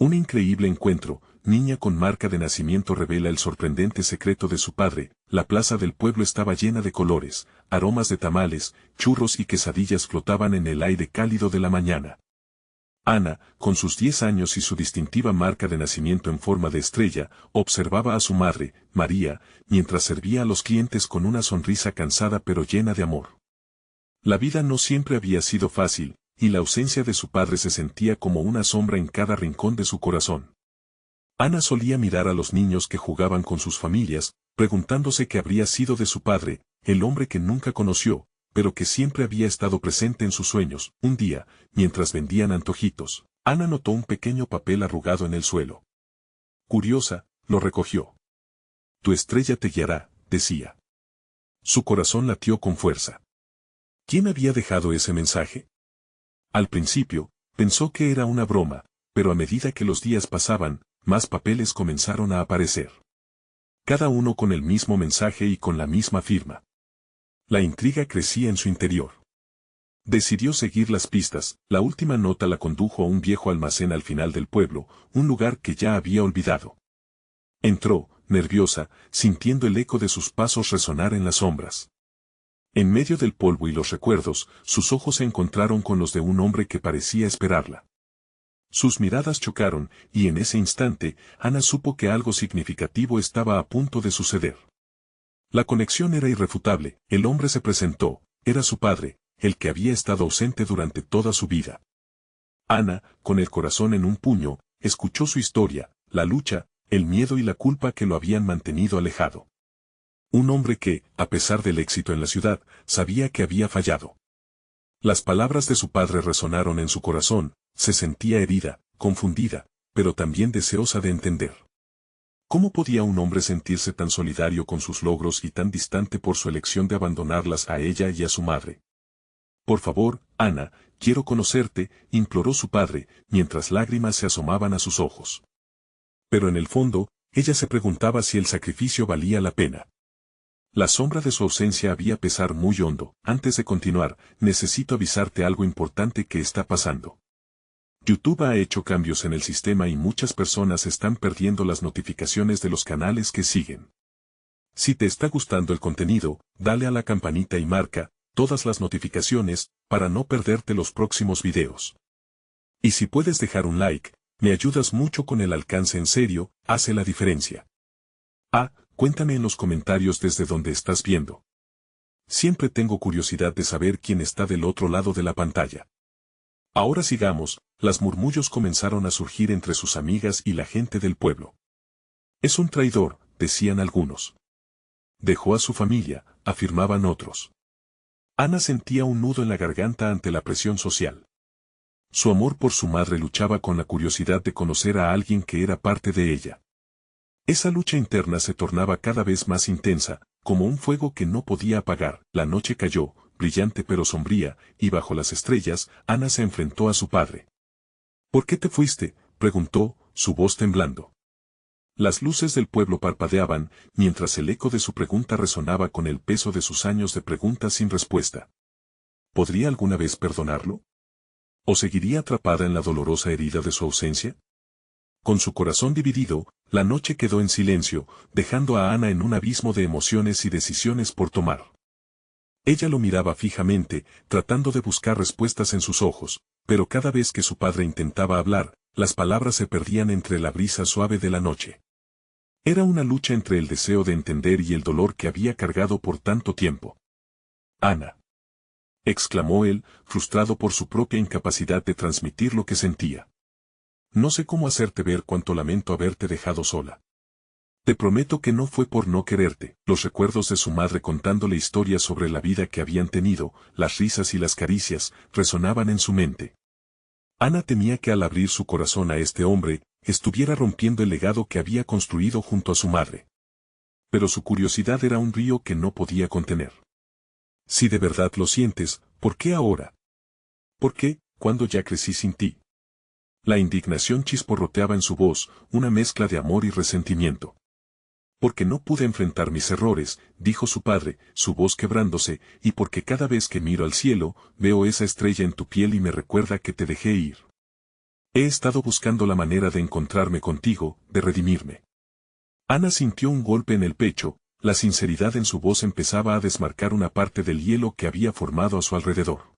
Un increíble encuentro, niña con marca de nacimiento revela el sorprendente secreto de su padre. La plaza del pueblo estaba llena de colores, aromas de tamales, churros y quesadillas flotaban en el aire cálido de la mañana. Ana, con sus 10 años y su distintiva marca de nacimiento en forma de estrella, observaba a su madre, María, mientras servía a los clientes con una sonrisa cansada pero llena de amor. La vida no siempre había sido fácil, y la ausencia de su padre se sentía como una sombra en cada rincón de su corazón. Ana solía mirar a los niños que jugaban con sus familias, preguntándose qué habría sido de su padre, el hombre que nunca conoció, pero que siempre había estado presente en sus sueños. Un día, mientras vendían antojitos, Ana notó un pequeño papel arrugado en el suelo. Curiosa, lo recogió. Tu estrella te guiará, decía. Su corazón latió con fuerza. ¿Quién había dejado ese mensaje? Al principio, pensó que era una broma, pero a medida que los días pasaban, más papeles comenzaron a aparecer. Cada uno con el mismo mensaje y con la misma firma. La intriga crecía en su interior. Decidió seguir las pistas. La última nota la condujo a un viejo almacén al final del pueblo, un lugar que ya había olvidado. Entró, nerviosa, sintiendo el eco de sus pasos resonar en las sombras. En medio del polvo y los recuerdos, sus ojos se encontraron con los de un hombre que parecía esperarla. Sus miradas chocaron, y en ese instante, Ana supo que algo significativo estaba a punto de suceder. La conexión era irrefutable. El hombre se presentó, era su padre, el que había estado ausente durante toda su vida. Ana, con el corazón en un puño, escuchó su historia, la lucha, el miedo y la culpa que lo habían mantenido alejado. Un hombre que, a pesar del éxito en la ciudad, sabía que había fallado. Las palabras de su padre resonaron en su corazón, se sentía herida, confundida, pero también deseosa de entender. ¿Cómo podía un hombre sentirse tan solidario con sus logros y tan distante por su elección de abandonarlas a ella y a su madre? Por favor, Ana, quiero conocerte, imploró su padre, mientras lágrimas se asomaban a sus ojos. Pero en el fondo, ella se preguntaba si el sacrificio valía la pena. La sombra de su ausencia había pesar muy hondo. Antes de continuar, necesito avisarte algo importante que está pasando. YouTube ha hecho cambios en el sistema y muchas personas están perdiendo las notificaciones de los canales que siguen. Si te está gustando el contenido, dale a la campanita y marca todas las notificaciones para no perderte los próximos videos. Y si puedes dejar un like, me ayudas mucho con el alcance. En serio, hace la diferencia. Cuéntame en los comentarios desde donde estás viendo. Siempre tengo curiosidad de saber quién está del otro lado de la pantalla. Ahora sigamos. Las murmullos comenzaron a surgir entre sus amigas y la gente del pueblo. Es un traidor, decían algunos. Dejó a su familia, afirmaban otros. Ana sentía un nudo en la garganta ante la presión social. Su amor por su madre luchaba con la curiosidad de conocer a alguien que era parte de ella. Esa lucha interna se tornaba cada vez más intensa, como un fuego que no podía apagar. La noche cayó, brillante pero sombría, y bajo las estrellas, Ana se enfrentó a su padre. ¿Por qué te fuiste?, preguntó, su voz temblando. Las luces del pueblo parpadeaban, mientras el eco de su pregunta resonaba con el peso de sus años de preguntas sin respuesta. ¿Podría alguna vez perdonarlo? ¿O seguiría atrapada en la dolorosa herida de su ausencia? Con su corazón dividido, la noche quedó en silencio, dejando a Ana en un abismo de emociones y decisiones por tomar. Ella lo miraba fijamente, tratando de buscar respuestas en sus ojos, pero cada vez que su padre intentaba hablar, las palabras se perdían entre la brisa suave de la noche. Era una lucha entre el deseo de entender y el dolor que había cargado por tanto tiempo. «Ana», exclamó él, frustrado por su propia incapacidad de transmitir lo que sentía. «No sé cómo hacerte ver cuánto lamento haberte dejado sola. Te prometo que no fue por no quererte». Los recuerdos de su madre contándole historias sobre la vida que habían tenido, las risas y las caricias, resonaban en su mente. Ana temía que al abrir su corazón a este hombre, estuviera rompiendo el legado que había construido junto a su madre. Pero su curiosidad era un río que no podía contener. Si de verdad lo sientes, ¿por qué ahora? ¿Por qué, cuando ya crecí sin ti? La indignación chisporroteaba en su voz, una mezcla de amor y resentimiento. Porque no pude enfrentar mis errores, dijo su padre, su voz quebrándose, y porque cada vez que miro al cielo, veo esa estrella en tu piel y me recuerda que te dejé ir. He estado buscando la manera de encontrarme contigo, de redimirme. Ana sintió un golpe en el pecho, la sinceridad en su voz empezaba a desmarcar una parte del hielo que había formado a su alrededor.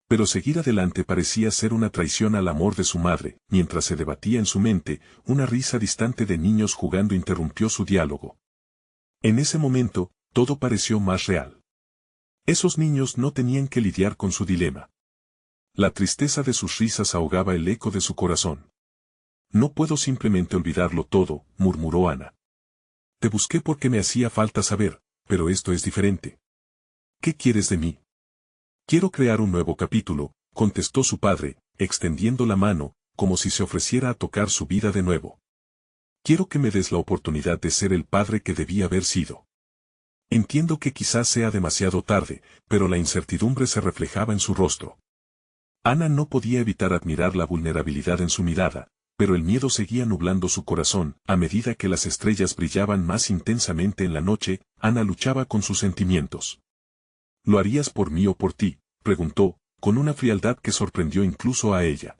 Pero seguir adelante parecía ser una traición al amor de su madre. Mientras se debatía en su mente, una risa distante de niños jugando interrumpió su diálogo. En ese momento, todo pareció más real. Esos niños no tenían que lidiar con su dilema. La tristeza de sus risas ahogaba el eco de su corazón. No puedo simplemente olvidarlo todo, murmuró Ana. Te busqué porque me hacía falta saber, pero esto es diferente. ¿Qué quieres de mí? Quiero crear un nuevo capítulo, contestó su padre, extendiendo la mano, como si se ofreciera a tocar su vida de nuevo. Quiero que me des la oportunidad de ser el padre que debía haber sido. Entiendo que quizás sea demasiado tarde, pero la incertidumbre se reflejaba en su rostro. Ana no podía evitar admirar la vulnerabilidad en su mirada, pero el miedo seguía nublando su corazón. A medida que las estrellas brillaban más intensamente en la noche, Ana luchaba con sus sentimientos. ¿Lo harías por mí o por ti?, preguntó, con una frialdad que sorprendió incluso a ella.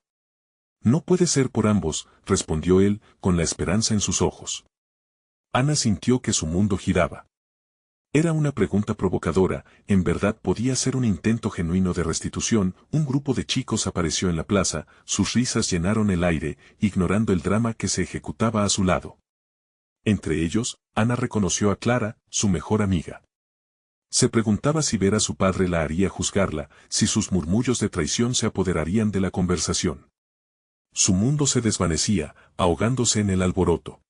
No puede ser por ambos, respondió él, con la esperanza en sus ojos. Ana sintió que su mundo giraba. Era una pregunta provocadora, en verdad podía ser un intento genuino de restitución. Un grupo de chicos apareció en la plaza, sus risas llenaron el aire, ignorando el drama que se ejecutaba a su lado. Entre ellos, Ana reconoció a Clara, su mejor amiga. Se preguntaba si ver a su padre la haría juzgarla, si sus murmullos de traición se apoderarían de la conversación. Su mundo se desvanecía, ahogándose en el alboroto.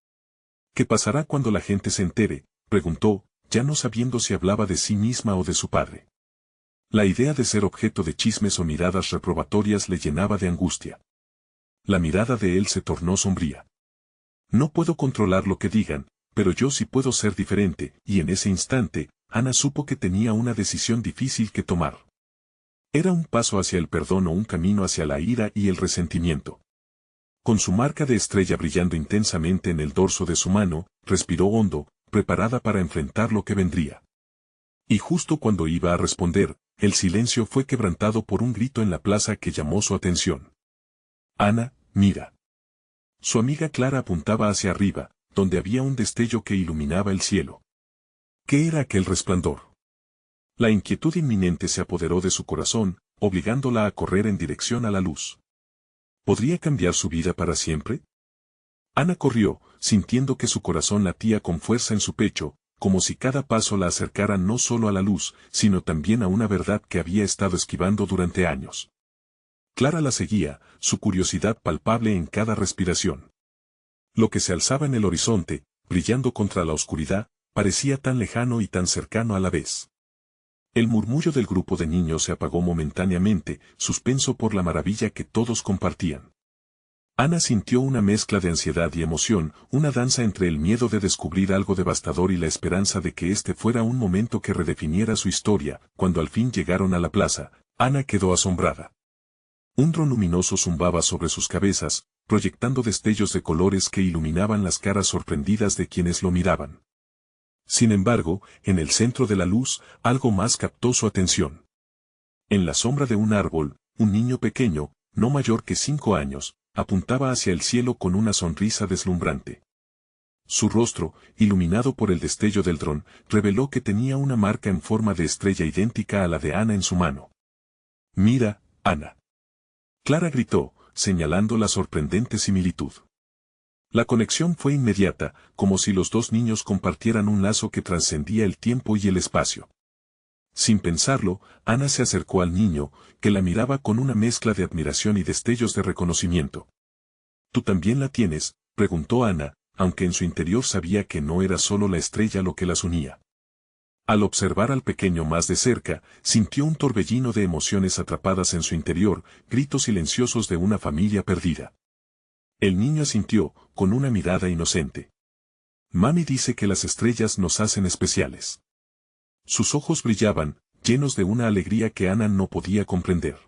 ¿Qué pasará cuando la gente se entere?, preguntó, ya no sabiendo si hablaba de sí misma o de su padre. La idea de ser objeto de chismes o miradas reprobatorias le llenaba de angustia. La mirada de él se tornó sombría. No puedo controlar lo que digan, pero yo sí puedo ser diferente, y en ese instante, Ana supo que tenía una decisión difícil que tomar. Era un paso hacia el perdón o un camino hacia la ira y el resentimiento. Con su marca de estrella brillando intensamente en el dorso de su mano, respiró hondo, preparada para enfrentar lo que vendría. Y justo cuando iba a responder, el silencio fue quebrantado por un grito en la plaza que llamó su atención. Ana, mira. Su amiga Clara apuntaba hacia arriba, donde había un destello que iluminaba el cielo. ¿Qué era aquel resplandor? La inquietud inminente se apoderó de su corazón, obligándola a correr en dirección a la luz. ¿Podría cambiar su vida para siempre? Ana corrió, sintiendo que su corazón latía con fuerza en su pecho, como si cada paso la acercara no solo a la luz, sino también a una verdad que había estado esquivando durante años. Clara la seguía, su curiosidad palpable en cada respiración. Lo que se alzaba en el horizonte, brillando contra la oscuridad, parecía tan lejano y tan cercano a la vez. El murmullo del grupo de niños se apagó momentáneamente, suspenso por la maravilla que todos compartían. Ana sintió una mezcla de ansiedad y emoción, una danza entre el miedo de descubrir algo devastador y la esperanza de que este fuera un momento que redefiniera su historia. Cuando al fin llegaron a la plaza, Ana quedó asombrada. Un dron luminoso zumbaba sobre sus cabezas, proyectando destellos de colores que iluminaban las caras sorprendidas de quienes lo miraban. Sin embargo, en el centro de la luz, algo más captó su atención. En la sombra de un árbol, un niño pequeño, no mayor que 5 años, apuntaba hacia el cielo con una sonrisa deslumbrante. Su rostro, iluminado por el destello del dron, reveló que tenía una marca en forma de estrella idéntica a la de Ana en su mano. «Mira, Ana». Clara gritó, señalando la sorprendente similitud. La conexión fue inmediata, como si los dos niños compartieran un lazo que trascendía el tiempo y el espacio. Sin pensarlo, Ana se acercó al niño, que la miraba con una mezcla de admiración y destellos de reconocimiento. «¿Tú también la tienes?», preguntó Ana, aunque en su interior sabía que no era solo la estrella lo que las unía. Al observar al pequeño más de cerca, sintió un torbellino de emociones atrapadas en su interior, gritos silenciosos de una familia perdida. El niño asintió, con una mirada inocente. «Mami dice que las estrellas nos hacen especiales». Sus ojos brillaban, llenos de una alegría que Ana no podía comprender.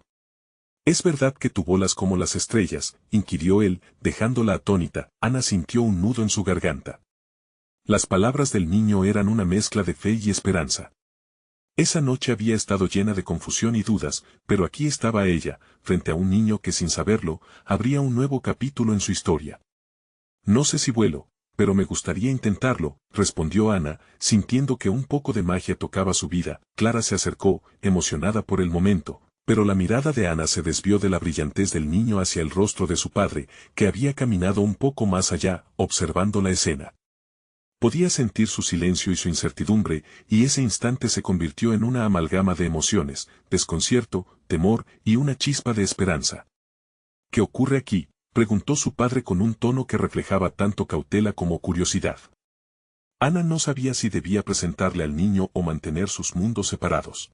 «¿Es verdad que tú volas como las estrellas?», inquirió él, dejándola atónita. Ana sintió un nudo en su garganta. Las palabras del niño eran una mezcla de fe y esperanza. Esa noche había estado llena de confusión y dudas, pero aquí estaba ella, frente a un niño que sin saberlo, abría un nuevo capítulo en su historia. No sé si vuelo, pero me gustaría intentarlo, respondió Ana, sintiendo que un poco de magia tocaba su vida. Clara se acercó, emocionada por el momento, pero la mirada de Ana se desvió de la brillantez del niño hacia el rostro de su padre, que había caminado un poco más allá, observando la escena. Podía sentir su silencio y su incertidumbre, y ese instante se convirtió en una amalgama de emociones, desconcierto, temor y una chispa de esperanza. ¿Qué ocurre aquí?, preguntó su padre con un tono que reflejaba tanto cautela como curiosidad. Ana no sabía si debía presentarle al niño o mantener sus mundos separados.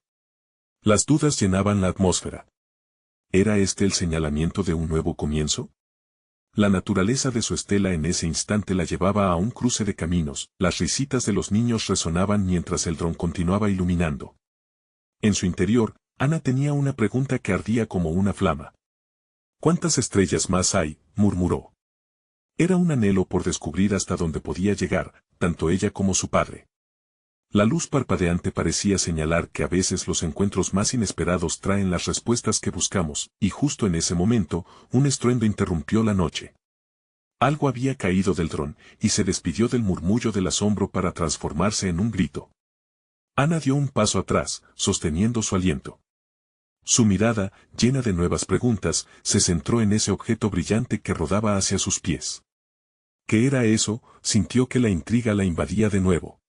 Las dudas llenaban la atmósfera. ¿Era este el señalamiento de un nuevo comienzo? La naturaleza de su estela en ese instante la llevaba a un cruce de caminos, las risitas de los niños resonaban mientras el dron continuaba iluminando. En su interior, Ana tenía una pregunta que ardía como una flama. ¿Cuántas estrellas más hay?, murmuró. Era un anhelo por descubrir hasta dónde podía llegar, tanto ella como su padre. La luz parpadeante parecía señalar que a veces los encuentros más inesperados traen las respuestas que buscamos, y justo en ese momento, un estruendo interrumpió la noche. Algo había caído del dron, y se despidió del murmullo del asombro para transformarse en un grito. Ana dio un paso atrás, sosteniendo su aliento. Su mirada, llena de nuevas preguntas, se centró en ese objeto brillante que rodaba hacia sus pies. ¿Qué era eso?, sintió que la intriga la invadía de nuevo.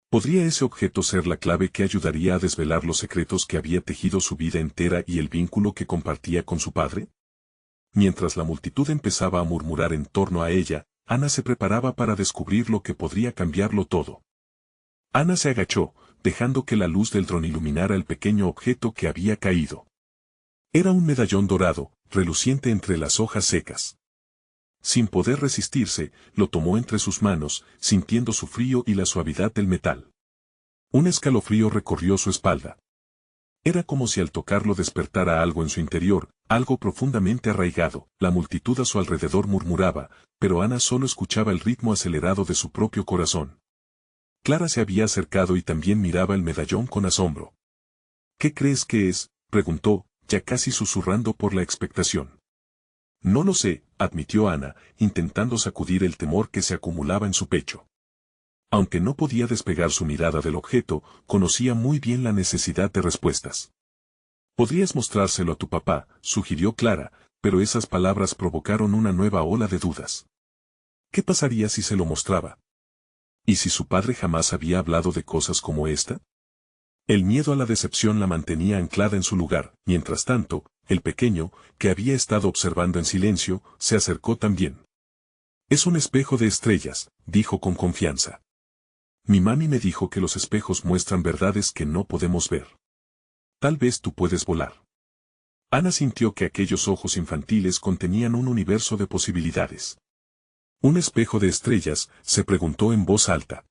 ¿Podría ese objeto ser la clave que ayudaría a desvelar los secretos que había tejido su vida entera y el vínculo que compartía con su padre? Mientras la multitud empezaba a murmurar en torno a ella, Ana se preparaba para descubrir lo que podría cambiarlo todo. Ana se agachó, dejando que la luz del dron iluminara el pequeño objeto que había caído. Era un medallón dorado, reluciente entre las hojas secas. Sin poder resistirse, lo tomó entre sus manos, sintiendo su frío y la suavidad del metal. Un escalofrío recorrió su espalda. Era como si al tocarlo despertara algo en su interior, algo profundamente arraigado. La multitud a su alrededor murmuraba, pero Ana solo escuchaba el ritmo acelerado de su propio corazón. Clara se había acercado y también miraba el medallón con asombro. ¿Qué crees que es?, preguntó, ya casi susurrando por la expectación. No lo sé, admitió Ana, intentando sacudir el temor que se acumulaba en su pecho. Aunque no podía despegar su mirada del objeto, conocía muy bien la necesidad de respuestas. Podrías mostrárselo a tu papá, sugirió Clara, pero esas palabras provocaron una nueva ola de dudas. ¿Qué pasaría si se lo mostraba? ¿Y si su padre jamás había hablado de cosas como esta? El miedo a la decepción la mantenía anclada en su lugar. Mientras tanto, el pequeño, que había estado observando en silencio, se acercó también. Es un espejo de estrellas, dijo con confianza. Mi mami me dijo que los espejos muestran verdades que no podemos ver. Tal vez tú puedes volar. Ana sintió que aquellos ojos infantiles contenían un universo de posibilidades. ¿Un espejo de estrellas?, se preguntó en voz alta.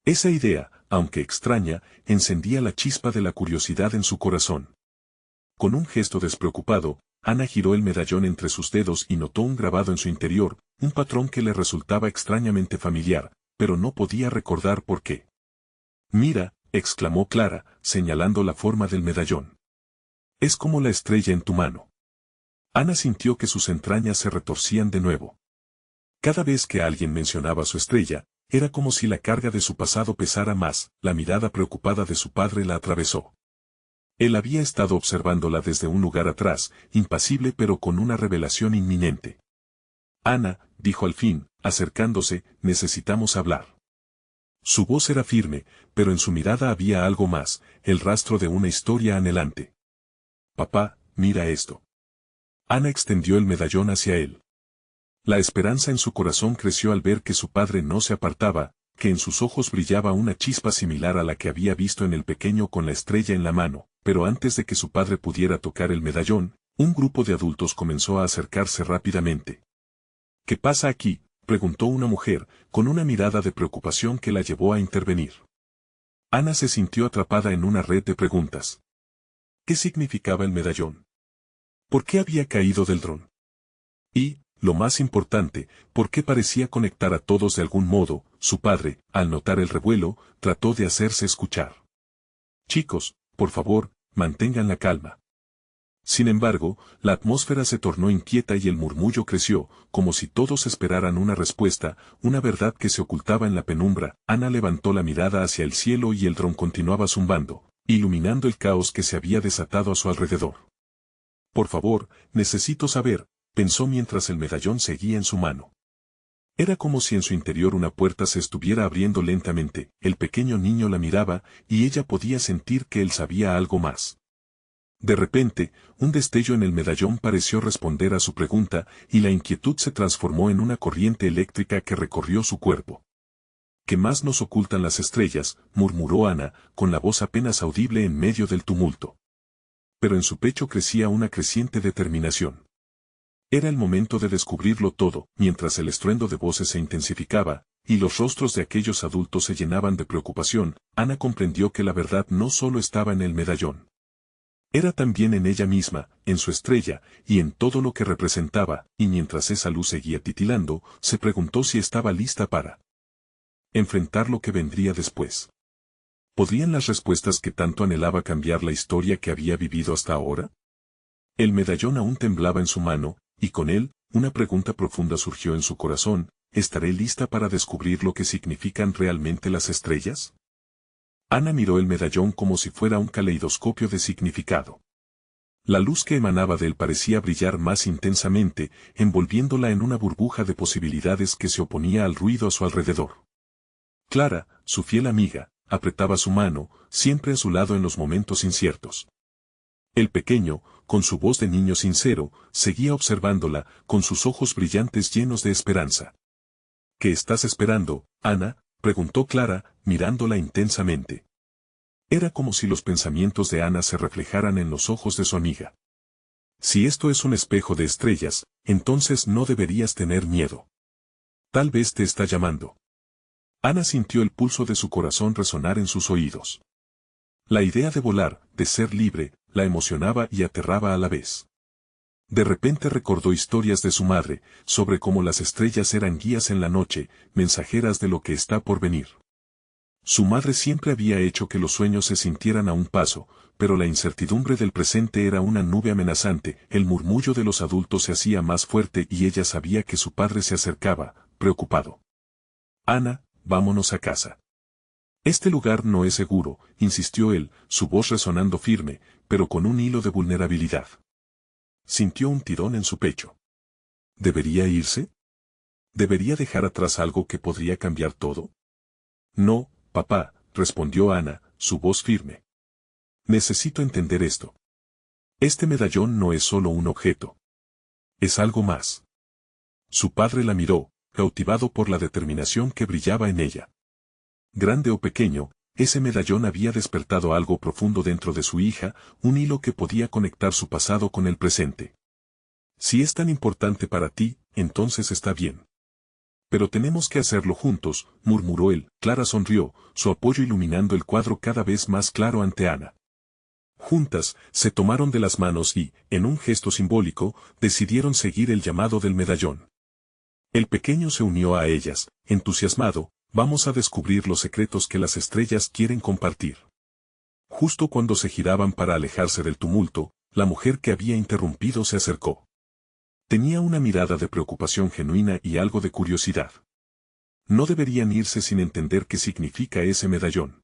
Esa idea, aunque extraña, encendía la chispa de la curiosidad en su corazón. Con un gesto despreocupado, Ana giró el medallón entre sus dedos y notó un grabado en su interior, un patrón que le resultaba extrañamente familiar, pero no podía recordar por qué. Mira, exclamó Clara, señalando la forma del medallón. Es como la estrella en tu mano. Ana sintió que sus entrañas se retorcían de nuevo. Cada vez que alguien mencionaba su estrella, era como si la carga de su pasado pesara más. La mirada preocupada de su padre la atravesó. Él había estado observándola desde un lugar atrás, impasible pero con una revelación inminente. Ana, dijo al fin, acercándose, necesitamos hablar. Su voz era firme, pero en su mirada había algo más, el rastro de una historia anhelante. Papá, mira esto. Ana extendió el medallón hacia él. La esperanza en su corazón creció al ver que su padre no se apartaba, que en sus ojos brillaba una chispa similar a la que había visto en el pequeño con la estrella en la mano, pero antes de que su padre pudiera tocar el medallón, un grupo de adultos comenzó a acercarse rápidamente. ¿Qué pasa aquí?, preguntó una mujer, con una mirada de preocupación que la llevó a intervenir. Ana se sintió atrapada en una red de preguntas. ¿Qué significaba el medallón? ¿Por qué había caído del dron? Y, lo más importante, ¿por qué parecía conectar a todos de algún modo? Su padre, al notar el revuelo, trató de hacerse escuchar. Chicos, por favor, mantengan la calma. Sin embargo, la atmósfera se tornó inquieta y el murmullo creció, como si todos esperaran una respuesta, una verdad que se ocultaba en la penumbra. Ana levantó la mirada hacia el cielo y el dron continuaba zumbando, iluminando el caos que se había desatado a su alrededor. Por favor, necesito saber, pensó mientras el medallón seguía en su mano. Era como si en su interior una puerta se estuviera abriendo lentamente, el pequeño niño la miraba, y ella podía sentir que él sabía algo más. De repente, un destello en el medallón pareció responder a su pregunta, y la inquietud se transformó en una corriente eléctrica que recorrió su cuerpo. ¿Qué más nos ocultan las estrellas?, murmuró Ana, con la voz apenas audible en medio del tumulto. Pero en su pecho crecía una creciente determinación. Era el momento de descubrirlo todo, mientras el estruendo de voces se intensificaba, y los rostros de aquellos adultos se llenaban de preocupación. Ana comprendió que la verdad no solo estaba en el medallón. Era también en ella misma, en su estrella, y en todo lo que representaba, y mientras esa luz seguía titilando, se preguntó si estaba lista para enfrentar lo que vendría después. ¿Podrían las respuestas que tanto anhelaba cambiar la historia que había vivido hasta ahora? El medallón aún temblaba en su mano, y con él, una pregunta profunda surgió en su corazón: ¿estaré lista para descubrir lo que significan realmente las estrellas? Ana miró el medallón como si fuera un caleidoscopio de significado. La luz que emanaba de él parecía brillar más intensamente, envolviéndola en una burbuja de posibilidades que se oponía al ruido a su alrededor. Clara, su fiel amiga, apretaba su mano, siempre a su lado en los momentos inciertos. El pequeño, con su voz de niño sincero, seguía observándola, con sus ojos brillantes llenos de esperanza. ¿Qué estás esperando, Ana?, preguntó Clara, mirándola intensamente. Era como si los pensamientos de Ana se reflejaran en los ojos de su amiga. Si esto es un espejo de estrellas, entonces no deberías tener miedo. Tal vez te está llamando. Ana sintió el pulso de su corazón resonar en sus oídos. La idea de volar, de ser libre, la emocionaba y aterraba a la vez. De repente recordó historias de su madre, sobre cómo las estrellas eran guías en la noche, mensajeras de lo que está por venir. Su madre siempre había hecho que los sueños se sintieran a un paso, pero la incertidumbre del presente era una nube amenazante. El murmullo de los adultos se hacía más fuerte y ella sabía que su padre se acercaba, preocupado. Ana, vámonos a casa. Este lugar no es seguro, insistió él, su voz resonando firme, pero con un hilo de vulnerabilidad. Sintió un tirón en su pecho. ¿Debería irse? ¿Debería dejar atrás algo que podría cambiar todo? No, papá, respondió Ana, su voz firme. Necesito entender esto. Este medallón no es solo un objeto. Es algo más. Su padre la miró, cautivado por la determinación que brillaba en ella. Grande o pequeño, ese medallón había despertado algo profundo dentro de su hija, un hilo que podía conectar su pasado con el presente. Si es tan importante para ti, entonces está bien. Pero tenemos que hacerlo juntos, murmuró él. Clara sonrió, su apoyo iluminando el cuadro cada vez más claro ante Ana. Juntas, se tomaron de las manos y, en un gesto simbólico, decidieron seguir el llamado del medallón. El pequeño se unió a ellas, entusiasmado. Vamos a descubrir los secretos que las estrellas quieren compartir. Justo cuando se giraban para alejarse del tumulto, la mujer que había interrumpido se acercó. Tenía una mirada de preocupación genuina y algo de curiosidad. No deberían irse sin entender qué significa ese medallón.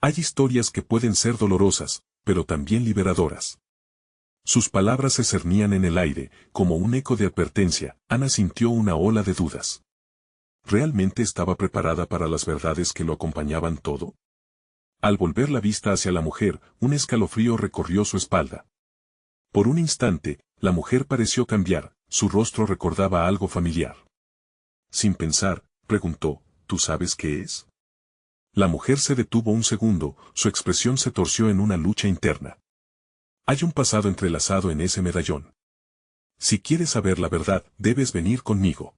Hay historias que pueden ser dolorosas, pero también liberadoras. Sus palabras se cernían en el aire, como un eco de advertencia. Ana sintió una ola de dudas. ¿Realmente estaba preparada para las verdades que lo acompañaban todo? Al volver la vista hacia la mujer, un escalofrío recorrió su espalda. Por un instante, la mujer pareció cambiar, su rostro recordaba algo familiar. Sin pensar, preguntó, ¿tú sabes qué es? La mujer se detuvo un segundo, su expresión se torció en una lucha interna. Hay un pasado entrelazado en ese medallón. Si quieres saber la verdad, debes venir conmigo.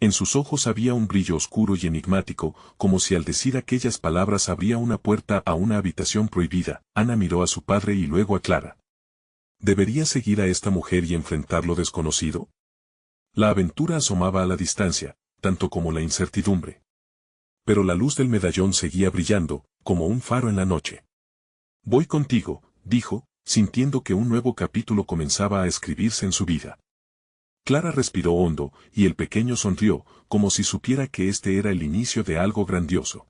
En sus ojos había un brillo oscuro y enigmático, como si al decir aquellas palabras abría una puerta a una habitación prohibida. Ana miró a su padre y luego a Clara. ¿Debería seguir a esta mujer y enfrentar lo desconocido? La aventura asomaba a la distancia, tanto como la incertidumbre. Pero la luz del medallón seguía brillando, como un faro en la noche. Voy contigo, dijo, sintiendo que un nuevo capítulo comenzaba a escribirse en su vida. Clara respiró hondo, y el pequeño sonrió, como si supiera que este era el inicio de algo grandioso.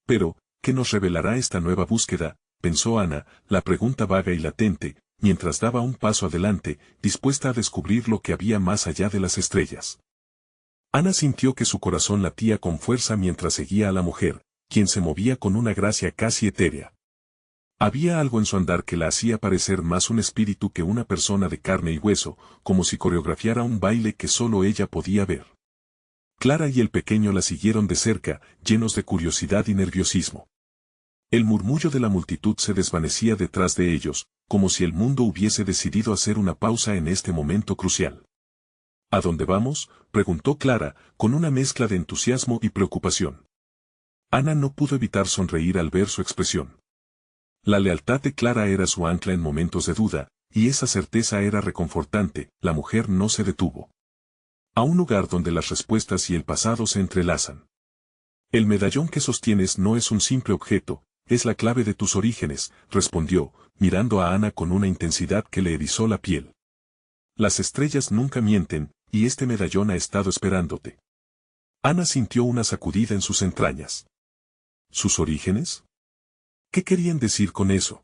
Pero, ¿qué nos revelará esta nueva búsqueda?, pensó Ana, la pregunta vaga y latente, mientras daba un paso adelante, dispuesta a descubrir lo que había más allá de las estrellas. Ana sintió que su corazón latía con fuerza mientras seguía a la mujer, quien se movía con una gracia casi etérea. Había algo en su andar que la hacía parecer más un espíritu que una persona de carne y hueso, como si coreografiara un baile que solo ella podía ver. Clara y el pequeño la siguieron de cerca, llenos de curiosidad y nerviosismo. El murmullo de la multitud se desvanecía detrás de ellos, como si el mundo hubiese decidido hacer una pausa en este momento crucial. ¿A dónde vamos?, preguntó Clara, con una mezcla de entusiasmo y preocupación. Ana no pudo evitar sonreír al ver su expresión. La lealtad de Clara era su ancla en momentos de duda, y esa certeza era reconfortante. La mujer no se detuvo. A un lugar donde las respuestas y el pasado se entrelazan. El medallón que sostienes no es un simple objeto, es la clave de tus orígenes, respondió, mirando a Ana con una intensidad que le erizó la piel. Las estrellas nunca mienten, y este medallón ha estado esperándote. Ana sintió una sacudida en sus entrañas. ¿Sus orígenes? ¿Qué querían decir con eso?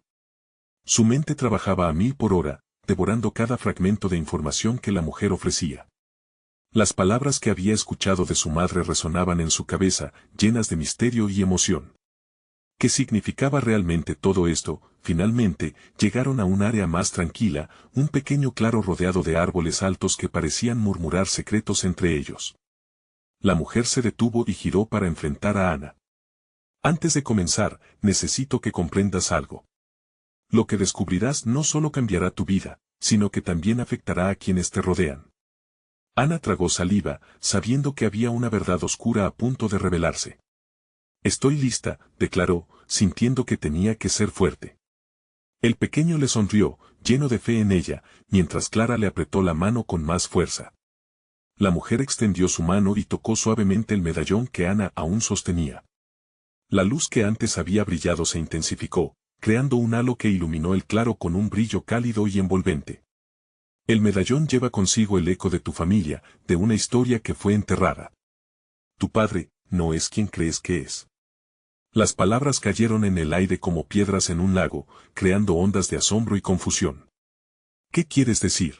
Su mente trabajaba a 1000 por hora, devorando cada fragmento de información que la mujer ofrecía. Las palabras que había escuchado de su madre resonaban en su cabeza, llenas de misterio y emoción. ¿Qué significaba realmente todo esto? Finalmente, llegaron a un área más tranquila, un pequeño claro rodeado de árboles altos que parecían murmurar secretos entre ellos. La mujer se detuvo y giró para enfrentar a Ana. Antes de comenzar, necesito que comprendas algo. Lo que descubrirás no solo cambiará tu vida, sino que también afectará a quienes te rodean. Ana tragó saliva, sabiendo que había una verdad oscura a punto de revelarse. Estoy lista, declaró, sintiendo que tenía que ser fuerte. El pequeño le sonrió, lleno de fe en ella, mientras Clara le apretó la mano con más fuerza. La mujer extendió su mano y tocó suavemente el medallón que Ana aún sostenía. La luz que antes había brillado se intensificó, creando un halo que iluminó el claro con un brillo cálido y envolvente. El medallón lleva consigo el eco de tu familia, de una historia que fue enterrada. Tu padre, no es quien crees que es. Las palabras cayeron en el aire como piedras en un lago, creando ondas de asombro y confusión. ¿Qué quieres decir?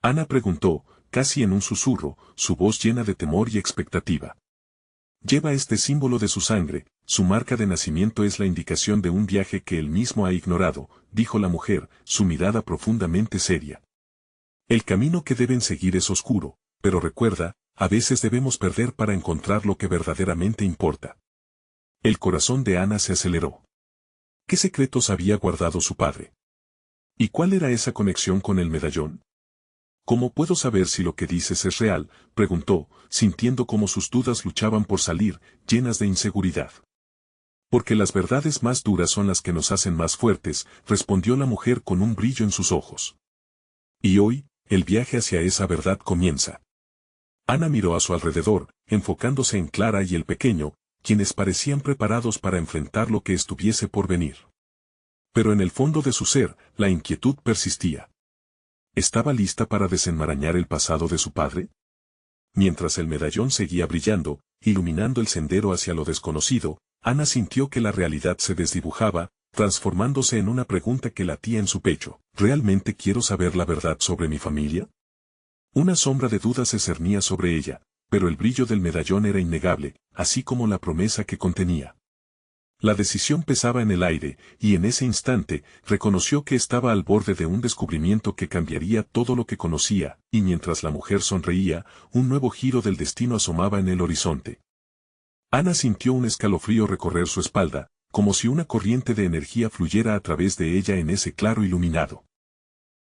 Ana preguntó, casi en un susurro, su voz llena de temor y expectativa. Lleva este símbolo de su sangre, su marca de nacimiento es la indicación de un viaje que él mismo ha ignorado, dijo la mujer, su mirada profundamente seria. El camino que deben seguir es oscuro, pero recuerda, a veces debemos perder para encontrar lo que verdaderamente importa. El corazón de Ana se aceleró. ¿Qué secretos había guardado su padre? ¿Y cuál era esa conexión con el medallón? ¿Cómo puedo saber si lo que dices es real?, preguntó, sintiendo cómo sus dudas luchaban por salir, llenas de inseguridad. Porque las verdades más duras son las que nos hacen más fuertes, respondió la mujer con un brillo en sus ojos. Y hoy, el viaje hacia esa verdad comienza. Ana miró a su alrededor, enfocándose en Clara y el pequeño, quienes parecían preparados para enfrentar lo que estuviese por venir. Pero en el fondo de su ser, la inquietud persistía. ¿Estaba lista para desenmarañar el pasado de su padre? Mientras el medallón seguía brillando, iluminando el sendero hacia lo desconocido, Ana sintió que la realidad se desdibujaba, transformándose en una pregunta que latía en su pecho. ¿Realmente quiero saber la verdad sobre mi familia? Una sombra de duda se cernía sobre ella, pero el brillo del medallón era innegable, así como la promesa que contenía. La decisión pesaba en el aire, y en ese instante, reconoció que estaba al borde de un descubrimiento que cambiaría todo lo que conocía, y mientras la mujer sonreía, un nuevo giro del destino asomaba en el horizonte. Ana sintió un escalofrío recorrer su espalda, como si una corriente de energía fluyera a través de ella en ese claro iluminado.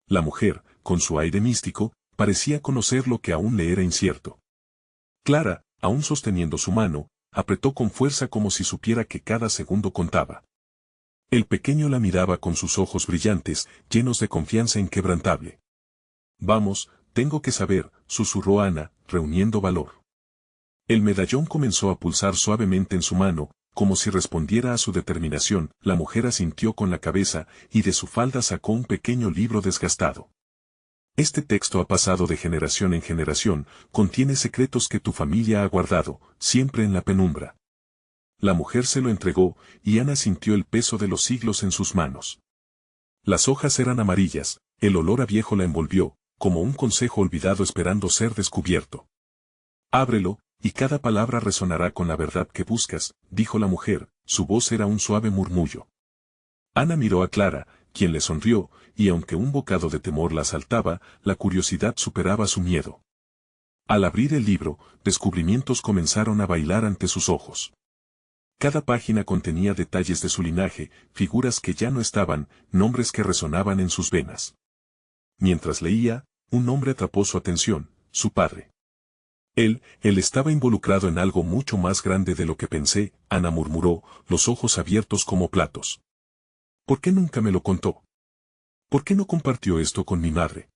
La mujer, con su aire místico, parecía conocer lo que aún le era incierto. Clara, aún sosteniendo su mano, apretó con fuerza como si supiera que cada segundo contaba. El pequeño la miraba con sus ojos brillantes, llenos de confianza inquebrantable. Vamos, tengo que saber, susurró Ana, reuniendo valor. El medallón comenzó a pulsar suavemente en su mano, como si respondiera a su determinación. La mujer asintió con la cabeza y de su falda sacó un pequeño libro desgastado. Este texto ha pasado de generación en generación, contiene secretos que tu familia ha guardado, siempre en la penumbra. La mujer se lo entregó, y Ana sintió el peso de los siglos en sus manos. Las hojas eran amarillas, el olor a viejo la envolvió, como un consejo olvidado esperando ser descubierto. Ábrelo, y cada palabra resonará con la verdad que buscas, dijo la mujer, su voz era un suave murmullo. Ana miró a Clara, quien le sonrió, y aunque un bocado de temor la asaltaba, la curiosidad superaba su miedo. Al abrir el libro, descubrimientos comenzaron a bailar ante sus ojos. Cada página contenía detalles de su linaje, figuras que ya no estaban, nombres que resonaban en sus venas. Mientras leía, un nombre atrapó su atención, su padre. Él estaba involucrado en algo mucho más grande de lo que pensé, Ana murmuró, los ojos abiertos como platos. ¿Por qué nunca me lo contó? ¿Por qué no compartió esto con mi madre?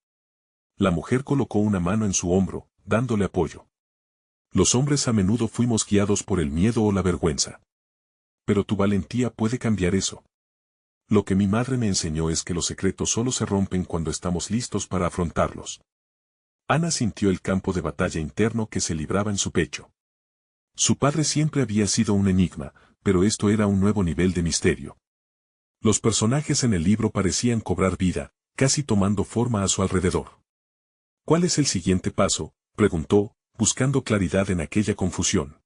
La mujer colocó una mano en su hombro, dándole apoyo. Los hombres a menudo fuimos guiados por el miedo o la vergüenza. Pero tu valentía puede cambiar eso. Lo que mi madre me enseñó es que los secretos solo se rompen cuando estamos listos para afrontarlos. Ana sintió el campo de batalla interno que se libraba en su pecho. Su padre siempre había sido un enigma, pero esto era un nuevo nivel de misterio. Los personajes en el libro parecían cobrar vida, casi tomando forma a su alrededor. ¿Cuál es el siguiente paso?, preguntó, buscando claridad en aquella confusión.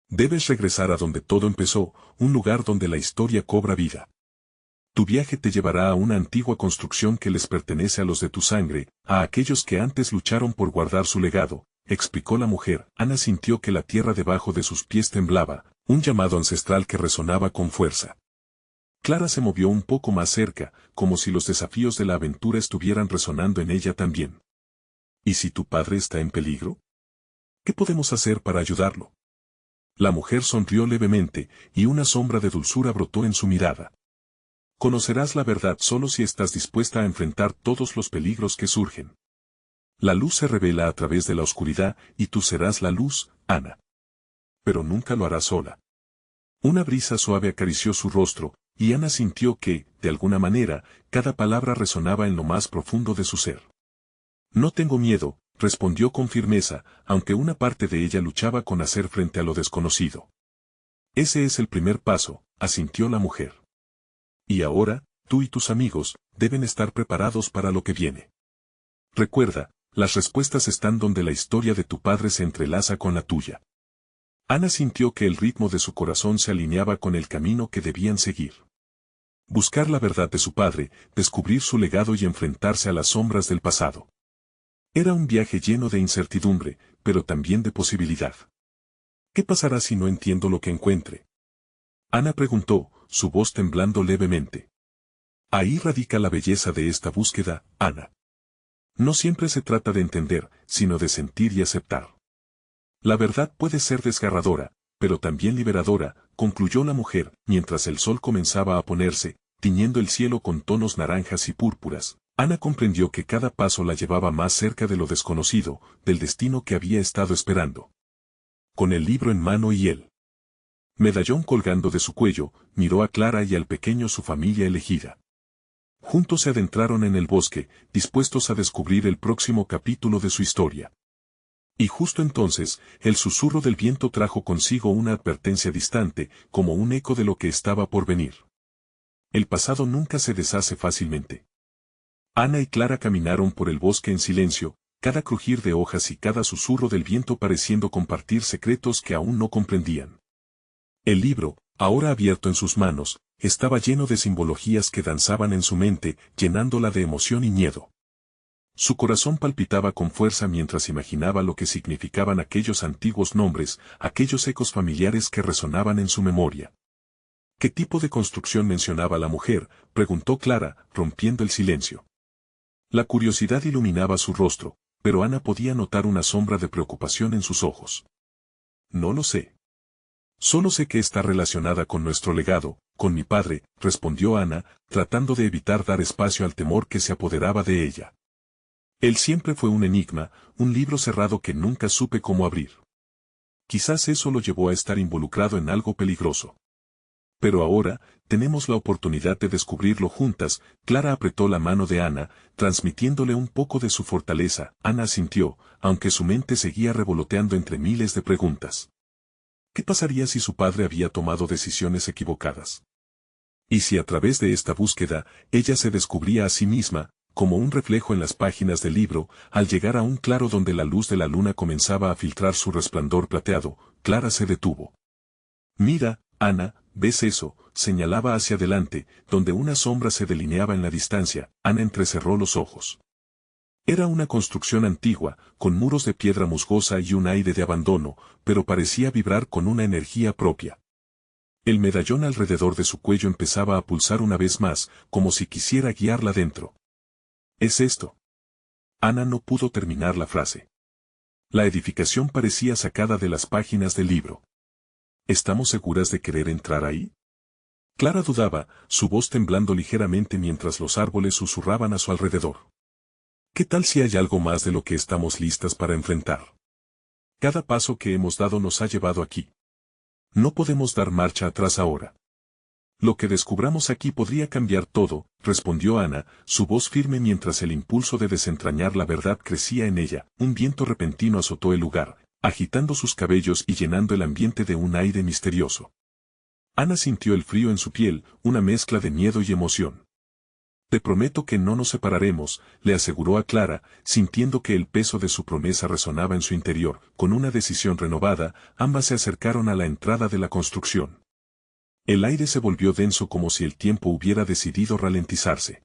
Debes regresar a donde todo empezó, un lugar donde la historia cobra vida. Tu viaje te llevará a una antigua construcción que les pertenece a los de tu sangre, a aquellos que antes lucharon por guardar su legado, explicó la mujer. Ana sintió que la tierra debajo de sus pies temblaba, un llamado ancestral que resonaba con fuerza. Clara se movió un poco más cerca, como si los desafíos de la aventura estuvieran resonando en ella también. ¿Y si tu padre está en peligro? ¿Qué podemos hacer para ayudarlo? La mujer sonrió levemente, y una sombra de dulzura brotó en su mirada. Conocerás la verdad solo si estás dispuesta a enfrentar todos los peligros que surgen. La luz se revela a través de la oscuridad y tú serás la luz, Ana. Pero nunca lo harás sola. Una brisa suave acarició su rostro, y Ana sintió que, de alguna manera, cada palabra resonaba en lo más profundo de su ser. No tengo miedo, respondió con firmeza, aunque una parte de ella luchaba con hacer frente a lo desconocido. Ese es el primer paso, asintió la mujer. Y ahora, tú y tus amigos, deben estar preparados para lo que viene. Recuerda, las respuestas están donde la historia de tu padre se entrelaza con la tuya. Ana sintió que el ritmo de su corazón se alineaba con el camino que debían seguir. Buscar la verdad de su padre, descubrir su legado y enfrentarse a las sombras del pasado. Era un viaje lleno de incertidumbre, pero también de posibilidad. ¿Qué pasará si no entiendo lo que encuentre? Ana preguntó, su voz temblando levemente. Ahí radica la belleza de esta búsqueda, Ana. No siempre se trata de entender, sino de sentir y aceptar. La verdad puede ser desgarradora, pero también liberadora, concluyó la mujer, mientras el sol comenzaba a ponerse, tiñendo el cielo con tonos naranjas y púrpuras. Ana comprendió que cada paso la llevaba más cerca de lo desconocido, del destino que había estado esperando. Con el libro en mano y el medallón colgando de su cuello, miró a Clara y al pequeño su familia elegida. Juntos se adentraron en el bosque, dispuestos a descubrir el próximo capítulo de su historia. Y justo entonces, el susurro del viento trajo consigo una advertencia distante, como un eco de lo que estaba por venir. El pasado nunca se deshace fácilmente. Ana y Clara caminaron por el bosque en silencio, cada crujir de hojas y cada susurro del viento pareciendo compartir secretos que aún no comprendían. El libro, ahora abierto en sus manos, estaba lleno de simbologías que danzaban en su mente, llenándola de emoción y miedo. Su corazón palpitaba con fuerza mientras imaginaba lo que significaban aquellos antiguos nombres, aquellos ecos familiares que resonaban en su memoria. ¿Qué tipo de construcción mencionaba la mujer?, preguntó Clara, rompiendo el silencio. La curiosidad iluminaba su rostro, pero Ana podía notar una sombra de preocupación en sus ojos. No lo sé. Solo sé que está relacionada con nuestro legado, con mi padre, respondió Ana, tratando de evitar dar espacio al temor que se apoderaba de ella. Él siempre fue un enigma, un libro cerrado que nunca supe cómo abrir. Quizás eso lo llevó a estar involucrado en algo peligroso. Pero ahora, tenemos la oportunidad de descubrirlo juntas. Clara apretó la mano de Ana, transmitiéndole un poco de su fortaleza. Ana asintió, aunque su mente seguía revoloteando entre miles de preguntas. ¿Qué pasaría si su padre había tomado decisiones equivocadas? ¿Y si a través de esta búsqueda, ella se descubría a sí misma, como un reflejo en las páginas del libro, al llegar a un claro donde la luz de la luna comenzaba a filtrar su resplandor plateado? Clara se detuvo. Mira, Ana, ¿ves eso? Señalaba hacia adelante, donde una sombra se delineaba en la distancia. Ana entrecerró los ojos. Era una construcción antigua, con muros de piedra musgosa y un aire de abandono, pero parecía vibrar con una energía propia. El medallón alrededor de su cuello empezaba a pulsar una vez más, como si quisiera guiarla dentro. ¿Es esto? Ana no pudo terminar la frase. La edificación parecía sacada de las páginas del libro. ¿Estamos seguras de querer entrar ahí? Clara dudaba, su voz temblando ligeramente mientras los árboles susurraban a su alrededor. ¿Qué tal si hay algo más de lo que estamos listas para enfrentar? Cada paso que hemos dado nos ha llevado aquí. No podemos dar marcha atrás ahora. Lo que descubramos aquí podría cambiar todo, respondió Ana, su voz firme mientras el impulso de desentrañar la verdad crecía en ella. Un viento repentino azotó el lugar, agitando sus cabellos y llenando el ambiente de un aire misterioso. Ana sintió el frío en su piel, una mezcla de miedo y emoción. Te prometo que no nos separaremos, le aseguró a Clara, sintiendo que el peso de su promesa resonaba en su interior. Con una decisión renovada, ambas se acercaron a la entrada de la construcción. El aire se volvió denso como si el tiempo hubiera decidido ralentizarse.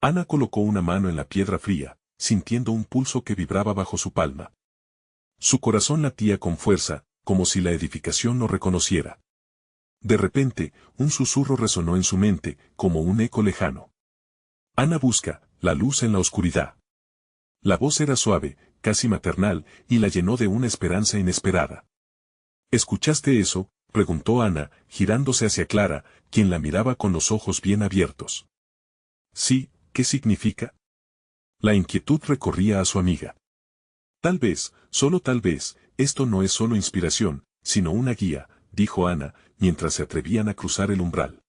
Ana colocó una mano en la piedra fría, sintiendo un pulso que vibraba bajo su palma. Su corazón latía con fuerza, como si la edificación lo reconociera. De repente, un susurro resonó en su mente, como un eco lejano. Ana busca la luz en la oscuridad. La voz era suave, casi maternal, y la llenó de una esperanza inesperada. ¿Escuchaste eso?, preguntó Ana, girándose hacia Clara, quien la miraba con los ojos bien abiertos. Sí, ¿qué significa? La inquietud recorría a su amiga. Tal vez, solo tal vez, esto no es solo inspiración, sino una guía, dijo Ana, mientras se atrevían a cruzar el umbral.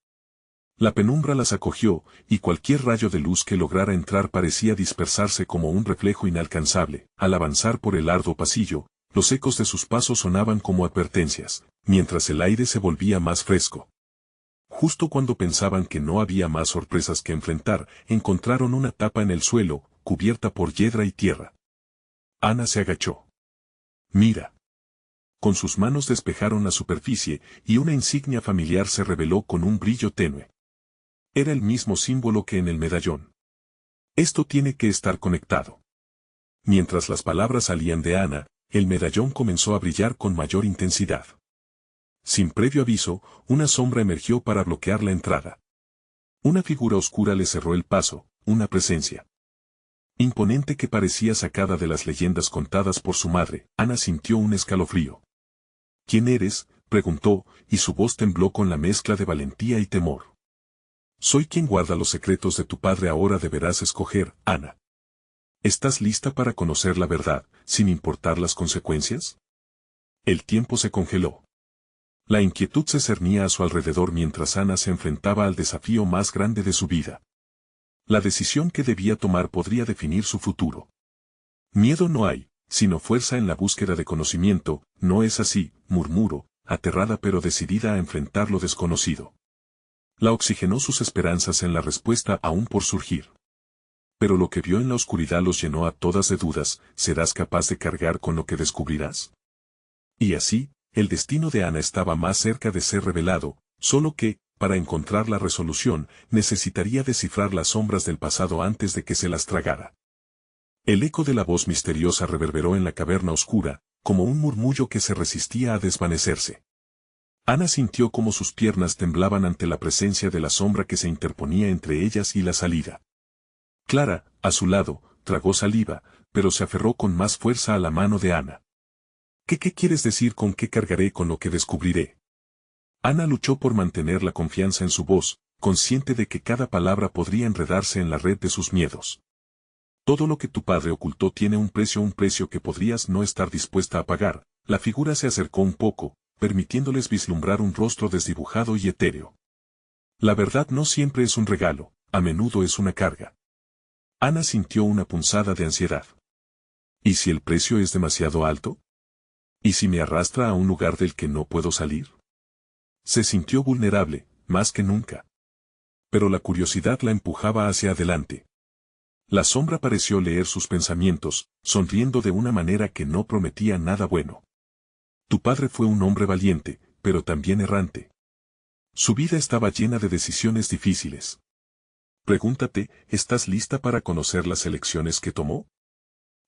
La penumbra las acogió, y cualquier rayo de luz que lograra entrar parecía dispersarse como un reflejo inalcanzable. Al avanzar por el arduo pasillo, los ecos de sus pasos sonaban como advertencias, mientras el aire se volvía más fresco. Justo cuando pensaban que no había más sorpresas que enfrentar, encontraron una tapa en el suelo, cubierta por hiedra y tierra. Ana se agachó. Mira. Con sus manos despejaron la superficie, y una insignia familiar se reveló con un brillo tenue. Era el mismo símbolo que en el medallón. Esto tiene que estar conectado. Mientras las palabras salían de Ana, el medallón comenzó a brillar con mayor intensidad. Sin previo aviso, una sombra emergió para bloquear la entrada. Una figura oscura le cerró el paso, una presencia imponente que parecía sacada de las leyendas contadas por su madre. Ana sintió un escalofrío. ¿Quién eres?, preguntó, y su voz tembló con la mezcla de valentía y temor. Soy quien guarda los secretos de tu padre. Ahora deberás escoger, Ana. ¿Estás lista para conocer la verdad, sin importar las consecuencias? El tiempo se congeló. La inquietud se cernía a su alrededor mientras Ana se enfrentaba al desafío más grande de su vida. La decisión que debía tomar podría definir su futuro. Miedo no hay, sino fuerza en la búsqueda de conocimiento. No es así, murmuró, aterrada pero decidida a enfrentar lo desconocido. La oxigenó sus esperanzas en la respuesta aún por surgir. Pero lo que vio en la oscuridad los llenó a todas de dudas. ¿Serás capaz de cargar con lo que descubrirás? Y así, el destino de Ana estaba más cerca de ser revelado, solo que, para encontrar la resolución, necesitaría descifrar las sombras del pasado antes de que se las tragara. El eco de la voz misteriosa reverberó en la caverna oscura, como un murmullo que se resistía a desvanecerse. Ana sintió como sus piernas temblaban ante la presencia de la sombra que se interponía entre ellas y la salida. Clara, a su lado, tragó saliva, pero se aferró con más fuerza a la mano de Ana. ¿Qué quieres decir con qué cargaré con lo que descubriré? Ana luchó por mantener la confianza en su voz, consciente de que cada palabra podría enredarse en la red de sus miedos. Todo lo que tu padre ocultó tiene un precio que podrías no estar dispuesta a pagar. la figura se acercó un poco, permitiéndoles vislumbrar un rostro desdibujado y etéreo. La verdad no siempre es un regalo, a menudo es una carga. Ana sintió una punzada de ansiedad. ¿Y si el precio es demasiado alto? ¿Y si me arrastra a un lugar del que no puedo salir? Se sintió vulnerable, más que nunca. Pero la curiosidad la empujaba hacia adelante. La sombra pareció leer sus pensamientos, sonriendo de una manera que no prometía nada bueno. Tu padre fue un hombre valiente, pero también errante. Su vida estaba llena de decisiones difíciles. Pregúntate, ¿estás lista para conocer las elecciones que tomó?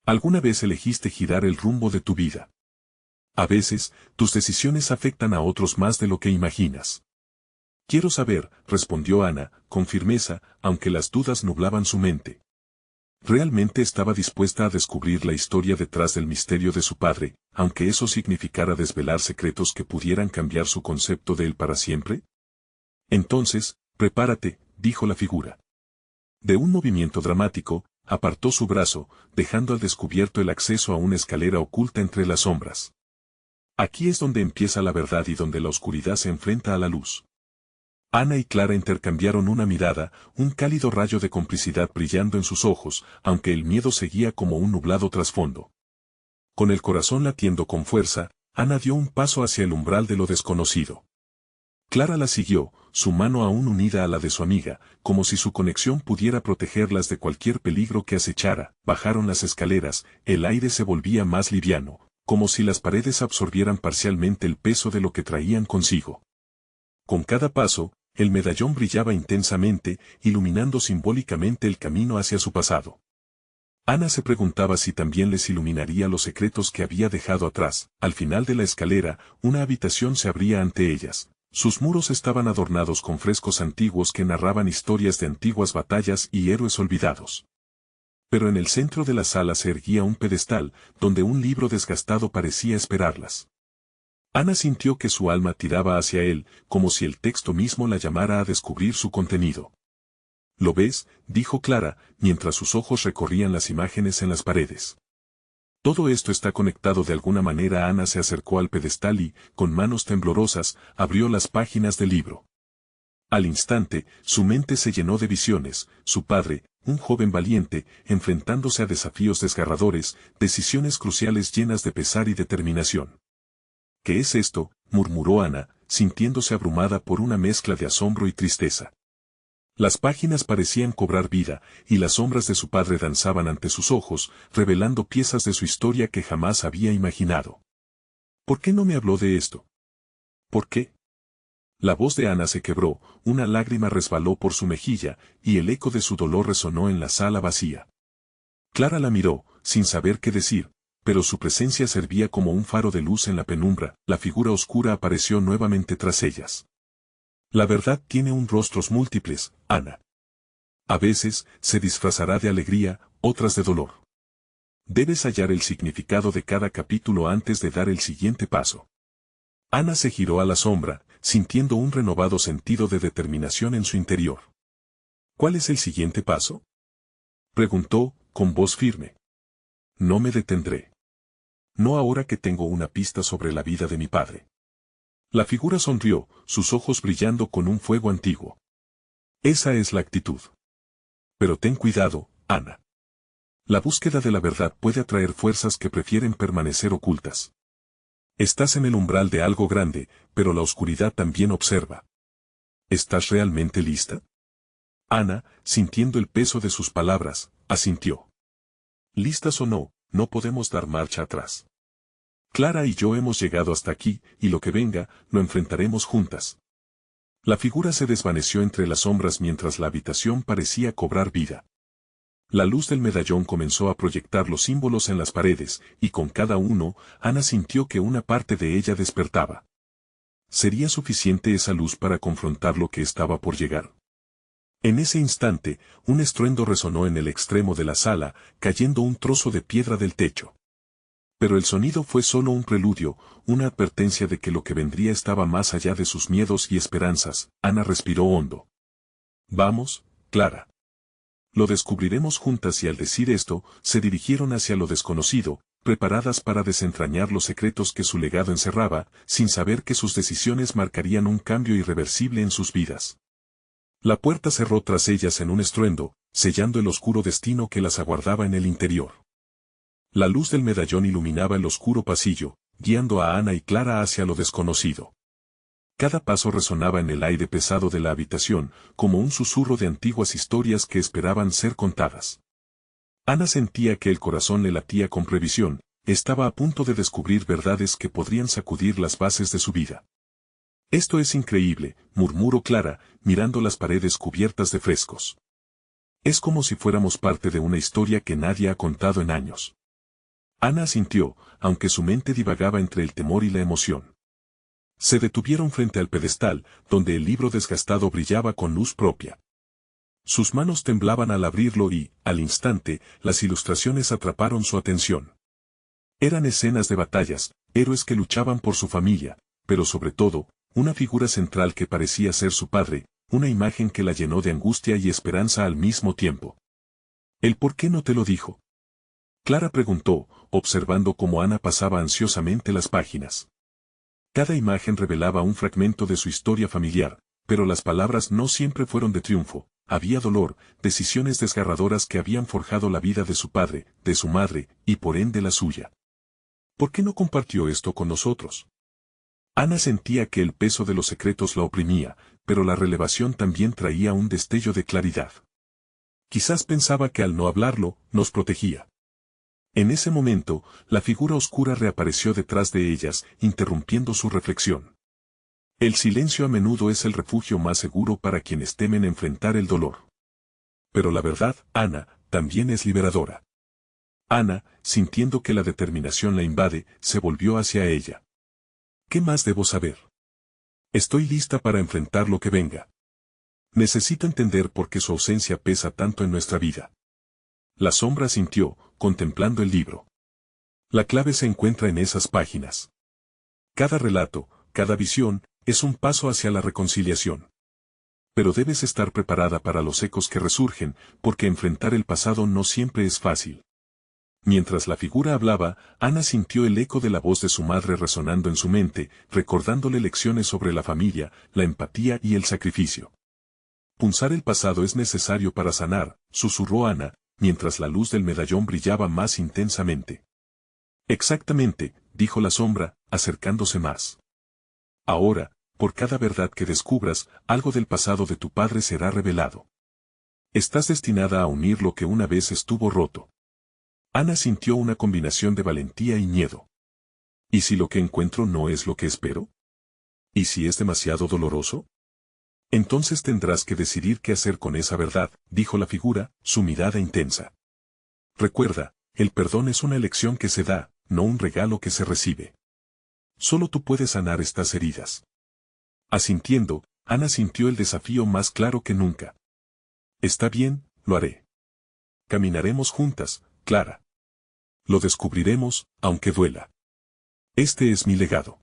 ¿Alguna vez elegiste girar el rumbo de tu vida? A veces, tus decisiones afectan a otros más de lo que imaginas. Quiero saber, respondió Ana, con firmeza, aunque las dudas nublaban su mente. Realmente estaba dispuesta a descubrir la historia detrás del misterio de su padre, aunque eso significara desvelar secretos que pudieran cambiar su concepto de él para siempre. Entonces, prepárate, dijo la figura. De un movimiento dramático, apartó su brazo, dejando al descubierto el acceso a una escalera oculta entre las sombras. Aquí es donde empieza la verdad y donde la oscuridad se enfrenta a la luz. Ana y Clara intercambiaron una mirada, un cálido rayo de complicidad brillando en sus ojos, aunque el miedo seguía como un nublado trasfondo. Con el corazón latiendo con fuerza, Ana dio un paso hacia el umbral de lo desconocido. Clara la siguió, su mano aún unida a la de su amiga, como si su conexión pudiera protegerlas de cualquier peligro que acechara. Bajaron las escaleras, el aire se volvía más liviano, como si las paredes absorbieran parcialmente el peso de lo que traían consigo. Con cada paso, el medallón brillaba intensamente, iluminando simbólicamente el camino hacia su pasado. Ana se preguntaba si también les iluminaría los secretos que había dejado atrás. Al final de la escalera, una habitación se abría ante ellas. Sus muros estaban adornados con frescos antiguos que narraban historias de antiguas batallas y héroes olvidados. Pero en el centro de la sala se erguía un pedestal, donde un libro desgastado parecía esperarlas. Ana sintió que su alma tiraba hacia él, como si el texto mismo la llamara a descubrir su contenido. ¿Lo ves?, dijo Clara, mientras sus ojos recorrían las imágenes en las paredes. Todo esto está conectado de alguna manera. Ana se acercó al pedestal y, con manos temblorosas, abrió las páginas del libro. Al instante, su mente se llenó de visiones, su padre, un joven valiente, enfrentándose a desafíos desgarradores, decisiones cruciales llenas de pesar y determinación. ¿Qué es esto?, murmuró Ana, sintiéndose abrumada por una mezcla de asombro y tristeza. Las páginas parecían cobrar vida, y las sombras de su padre danzaban ante sus ojos, revelando piezas de su historia que jamás había imaginado. ¿Por qué no me habló de esto? ¿Por qué? La voz de Ana se quebró, una lágrima resbaló por su mejilla, y el eco de su dolor resonó en la sala vacía. Clara la miró, sin saber qué decir, pero su presencia servía como un faro de luz en la penumbra. La figura oscura apareció nuevamente tras ellas. La verdad tiene un rostros múltiples, Ana. A veces, se disfrazará de alegría, otras de dolor. Debes hallar el significado de cada capítulo antes de dar el siguiente paso. Ana se giró a la sombra, sintiendo un renovado sentido de determinación en su interior. ¿Cuál es el siguiente paso?, preguntó, con voz firme. No me detendré. No ahora que tengo una pista sobre la vida de mi padre. La figura sonrió, sus ojos brillando con un fuego antiguo. Esa es la actitud. Pero ten cuidado, Ana. La búsqueda de la verdad puede atraer fuerzas que prefieren permanecer ocultas. Estás en el umbral de algo grande, pero la oscuridad también observa. ¿Estás realmente lista? Ana, sintiendo el peso de sus palabras, asintió. Listas o no, no podemos dar marcha atrás. Clara y yo hemos llegado hasta aquí, y lo que venga, lo enfrentaremos juntas. La figura se desvaneció entre las sombras mientras la habitación parecía cobrar vida. La luz del medallón comenzó a proyectar los símbolos en las paredes, y con cada uno, Ana sintió que una parte de ella despertaba. ¿Sería suficiente esa luz para confrontar lo que estaba por llegar? En ese instante, un estruendo resonó en el extremo de la sala, cayendo un trozo de piedra del techo. Pero el sonido fue solo un preludio, una advertencia de que lo que vendría estaba más allá de sus miedos y esperanzas. Ana respiró hondo. Vamos, Clara. Lo descubriremos juntas. Y al decir esto, se dirigieron hacia lo desconocido, preparadas para desentrañar los secretos que su legado encerraba, sin saber que sus decisiones marcarían un cambio irreversible en sus vidas. La puerta cerró tras ellas en un estruendo, sellando el oscuro destino que las aguardaba en el interior. La luz del medallón iluminaba el oscuro pasillo, guiando a Ana y Clara hacia lo desconocido. Cada paso resonaba en el aire pesado de la habitación, como un susurro de antiguas historias que esperaban ser contadas. Ana sentía que el corazón le latía con previsión, estaba a punto de descubrir verdades que podrían sacudir las bases de su vida. «Esto es increíble», murmuró Clara, mirando las paredes cubiertas de frescos. «Es como si fuéramos parte de una historia que nadie ha contado en años». Ana asintió, aunque su mente divagaba entre el temor y la emoción. Se detuvieron frente al pedestal, donde el libro desgastado brillaba con luz propia. Sus manos temblaban al abrirlo y, al instante, las ilustraciones atraparon su atención. Eran escenas de batallas, héroes que luchaban por su familia, pero sobre todo, una figura central que parecía ser su padre, una imagen que la llenó de angustia y esperanza al mismo tiempo. «¿El por qué no te lo dijo?», Clara preguntó, observando cómo Ana pasaba ansiosamente las páginas. Cada imagen revelaba un fragmento de su historia familiar, pero las palabras no siempre fueron de triunfo. Había dolor, decisiones desgarradoras que habían forjado la vida de su padre, de su madre, y por ende la suya. ¿Por qué no compartió esto con nosotros? Ana sentía que el peso de los secretos la oprimía, pero la revelación también traía un destello de claridad. Quizás pensaba que al no hablarlo, nos protegía. En ese momento, la figura oscura reapareció detrás de ellas, interrumpiendo su reflexión. El silencio a menudo es el refugio más seguro para quienes temen enfrentar el dolor. Pero la verdad, Ana, también es liberadora. Ana, sintiendo que la determinación la invade, se volvió hacia ella. ¿Qué más debo saber? Estoy lista para enfrentar lo que venga. Necesito entender por qué su ausencia pesa tanto en nuestra vida. La sombra sintió, contemplando el libro. La clave se encuentra en esas páginas. Cada relato, cada visión, es un paso hacia la reconciliación. Pero debes estar preparada para los ecos que resurgen, porque enfrentar el pasado no siempre es fácil. Mientras la figura hablaba, Ana sintió el eco de la voz de su madre resonando en su mente, recordándole lecciones sobre la familia, la empatía y el sacrificio. Punzar el pasado es necesario para sanar, susurró Ana, mientras la luz del medallón brillaba más intensamente. Exactamente, dijo la sombra, acercándose más. Ahora, por cada verdad que descubras, algo del pasado de tu padre será revelado. Estás destinada a unir lo que una vez estuvo roto. Ana sintió una combinación de valentía y miedo. ¿Y si lo que encuentro no es lo que espero? ¿Y si es demasiado doloroso? Entonces tendrás que decidir qué hacer con esa verdad, dijo la figura, su mirada intensa. Recuerda, el perdón es una elección que se da, no un regalo que se recibe. Solo tú puedes sanar estas heridas. Asintiendo, Ana sintió el desafío más claro que nunca. Está bien, lo haré. Caminaremos juntas, Clara. Lo descubriremos, aunque duela. Este es mi legado.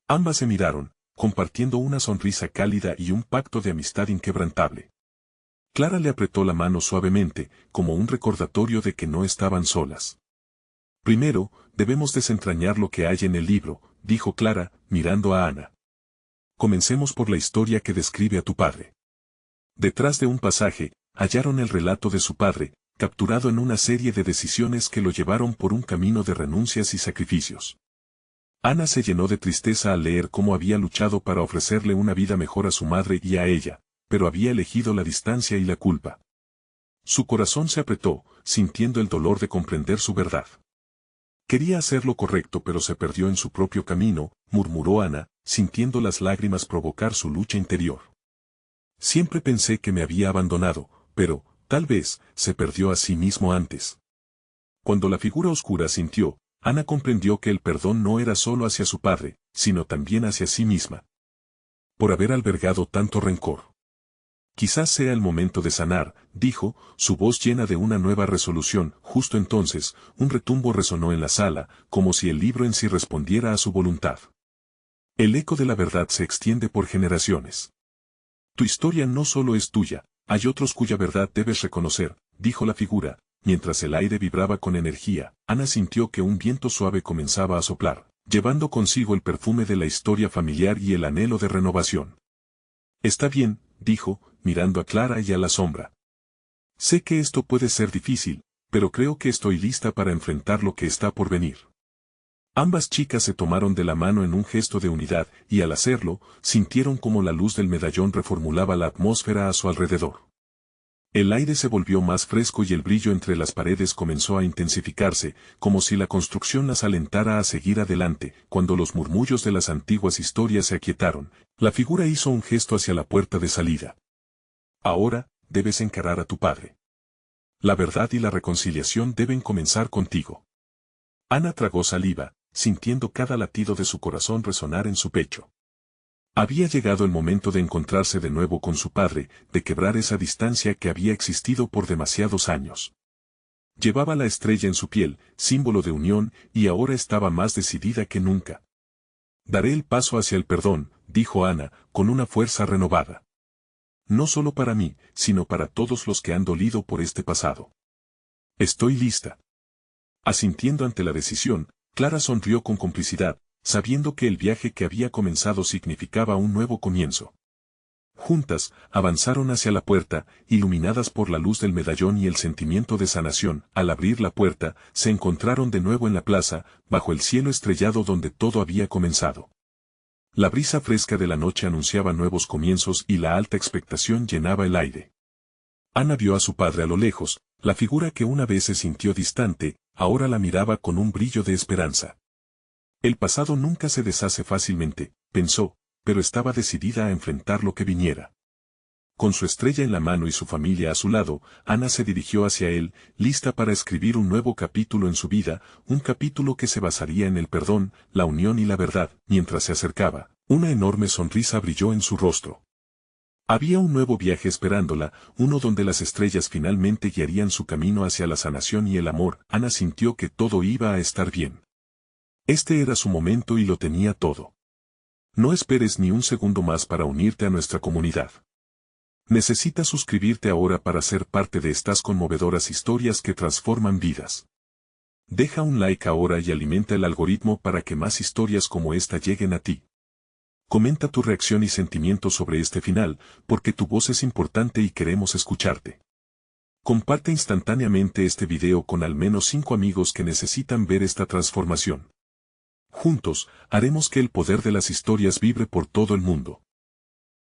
Ambas se miraron, compartiendo una sonrisa cálida y un pacto de amistad inquebrantable. Clara le apretó la mano suavemente, como un recordatorio de que no estaban solas. Primero, debemos desentrañar lo que hay en el libro, dijo Clara, mirando a Ana. Comencemos por la historia que describe a tu padre. Detrás de un pasaje, hallaron el relato de su padre, capturado en una serie de decisiones que lo llevaron por un camino de renuncias y sacrificios. Ana se llenó de tristeza al leer cómo había luchado para ofrecerle una vida mejor a su madre y a ella, pero había elegido la distancia y la culpa. Su corazón se apretó, sintiendo el dolor de comprender su verdad. Quería hacer lo correcto pero se perdió en su propio camino, murmuró Ana, sintiendo las lágrimas provocar su lucha interior. Siempre pensé que me había abandonado, pero, tal vez, se perdió a sí mismo antes. Cuando la figura oscura sintió, Ana comprendió que el perdón no era solo hacia su padre, sino también hacia sí misma. Por haber albergado tanto rencor. Quizás sea el momento de sanar, dijo, su voz llena de una nueva resolución. Justo entonces, un retumbo resonó en la sala, como si el libro en sí respondiera a su voluntad. El eco de la verdad se extiende por generaciones. Tu historia no solo es tuya, hay otros cuya verdad debes reconocer, dijo la figura, mientras el aire vibraba con energía, Ana sintió que un viento suave comenzaba a soplar, llevando consigo el perfume de la historia familiar y el anhelo de renovación. Está bien, dijo, mirando a Clara y a la sombra. Sé que esto puede ser difícil, pero creo que estoy lista para enfrentar lo que está por venir. Ambas chicas se tomaron de la mano en un gesto de unidad, y al hacerlo, sintieron como la luz del medallón reformulaba la atmósfera a su alrededor. El aire se volvió más fresco y el brillo entre las paredes comenzó a intensificarse, como si la construcción las alentara a seguir adelante. Cuando los murmullos de las antiguas historias se aquietaron, la figura hizo un gesto hacia la puerta de salida. Ahora, debes encarar a tu padre. La verdad y la reconciliación deben comenzar contigo. Ana tragó saliva, sintiendo cada latido de su corazón resonar en su pecho. Había llegado el momento de encontrarse de nuevo con su padre, de quebrar esa distancia que había existido por demasiados años. Llevaba la estrella en su piel, símbolo de unión, y ahora estaba más decidida que nunca. Daré el paso hacia el perdón, dijo Ana, con una fuerza renovada. No solo para mí, sino para todos los que han dolido por este pasado. Estoy lista. Asintiendo ante la decisión, Clara sonrió con complicidad, sabiendo que el viaje que había comenzado significaba un nuevo comienzo. Juntas, avanzaron hacia la puerta, iluminadas por la luz del medallón y el sentimiento de sanación. Al abrir la puerta, se encontraron de nuevo en la plaza, bajo el cielo estrellado donde todo había comenzado. La brisa fresca de la noche anunciaba nuevos comienzos y la alta expectación llenaba el aire. Ana vio a su padre a lo lejos, la figura que una vez se sintió distante, ahora la miraba con un brillo de esperanza. El pasado nunca se deshace fácilmente, pensó, pero estaba decidida a enfrentar lo que viniera. Con su estrella en la mano y su familia a su lado, Ana se dirigió hacia él, lista para escribir un nuevo capítulo en su vida, un capítulo que se basaría en el perdón, la unión y la verdad. Mientras se acercaba, una enorme sonrisa brilló en su rostro. Había un nuevo viaje esperándola, uno donde las estrellas finalmente guiarían su camino hacia la sanación y el amor. Ana sintió que todo iba a estar bien. Este era su momento y lo tenía todo. No esperes ni un segundo más para unirte a nuestra comunidad. Necesitas suscribirte ahora para ser parte de estas conmovedoras historias que transforman vidas. Deja un like ahora y alimenta el algoritmo para que más historias como esta lleguen a ti. Comenta tu reacción y sentimientos sobre este final, porque tu voz es importante y queremos escucharte. Comparte instantáneamente este video con al menos 5 amigos que necesitan ver esta transformación. Juntos, haremos que el poder de las historias vibre por todo el mundo.